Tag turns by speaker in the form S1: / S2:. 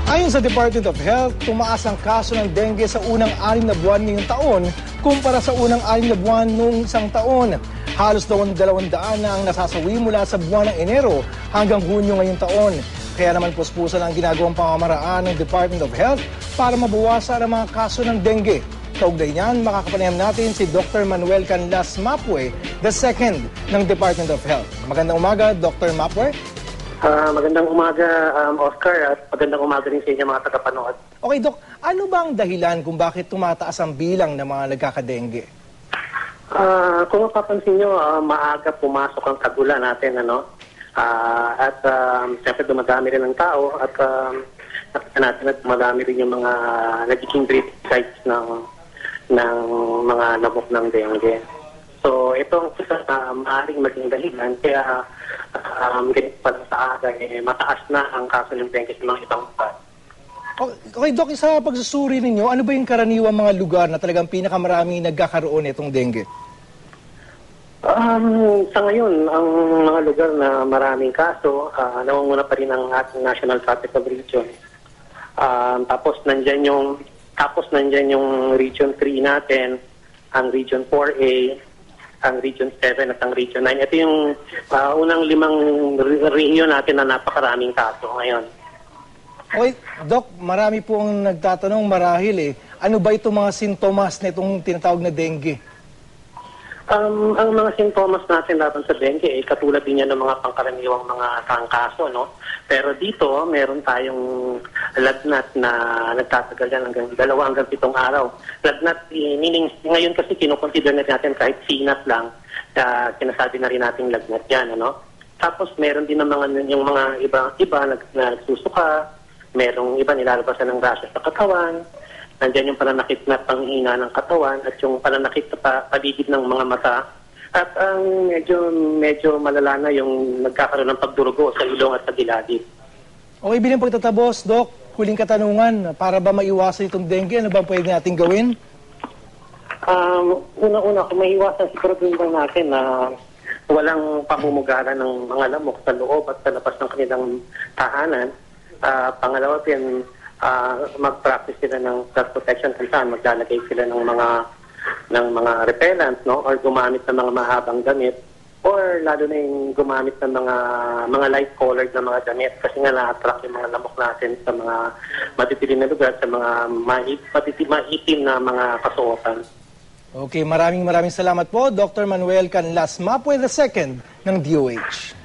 S1: Ayon sa Department of Health, tumaas ang kaso ng dengue sa unang 6 na buwan ngayong taon kumpara sa unang 6 na buwan noong isang taon. Halos 200 na ang nasasawi mula sa buwan ng Enero hanggang Hunyo ngayong taon. Kaya naman puspusan ang ginagawang pamamaraan ng Department of Health para mabawasan ang mga kaso ng dengue. Kaugnay niyan, makakapanayam natin si Dr. Manuel Canlas Mapue, the second ng Department of Health. Magandang umaga, Dr. Mapue.
S2: Magandang umaga, Oscar, at magandang umaga rin sa inyo mga tagapanood.
S1: Okay, Dok, ano ba ang dahilan kung bakit tumataas ang bilang ng mga nagkakadengue?
S2: Kung mapapansin nyo, maaga pumasok ang kagulan natin, at siyempre dumadami rin ang tao at nakita natin at dumadami rin yung mga nagiging breeding sites ng mga lamok ng dengue. So, itong isa na maaaring maging dahilan, kaya ganito pa sa aga, mataas na ang kaso ng dengue sa mga ibang lugar.
S1: Okay, Dok, sa pagsusuri ninyo, ano ba yung karaniwang mga lugar na talagang pinakamaraming nagkakaroon itong dengue?
S2: Sa ngayon, ang mga lugar na maraming kaso, nangunguna pa rin ang ating National Capital Region. Tapos nandyan yung Region 3 natin, ang Region 4A, ang Region 7 at ang Region 9. Ito yung unang 5 region natin na napakaraming kaso ngayon.
S1: Okay, Doc, marami po ang nagtatanong marahil ano ba itong mga sintomas na itong tinatawag na dengue?
S2: Ang mga sintomas natin laban sa dengue katulad din yan ng mga pangkaraniwang mga trangkaso, no? Pero dito, meron tayong lagnat na nagtatagal yan hanggang 2 hanggang 7 araw. Lagnat, meaning ngayon kasi kinukonsider natin kahit sinat lang, sinasabi na rin natin lagnat yan, Tapos meron din ng yung mga iba nagsusuka, merong iba nilalabasan ng rashes sa katawan, nandiyan yung pananakit na panghina ng katawan at yung pananakit sa paligid ng mga mata. At ang medyo malala na yung nagkakaroon ng pagdurugo sa ilong at sa diladi.
S1: Okay, bilang pagtatabos, Doc, huling katanungan, para ba maiwasan itong dengue, ano ba pwede natin gawin?
S2: Una-una, kung maiwasan siguro din lang natin na walang pamumugara ng mga lamok sa loob at sa labas ng kanilang tahanan. Pangalawa din, mag-practice sila ng self-protection kung saan maglalagay sila ng mga repellent, or gumamit ng mga mahabang damit, or lalo na yung gumamit ng mga light-colored na mga damit kasi nga na-attract yung mga lamok natin sa mga matitilim na lugar, sa mga maitim na mga kasuotan.
S1: Okay, maraming salamat po, Dr. Manuel Canlas Mapue II ng DOH.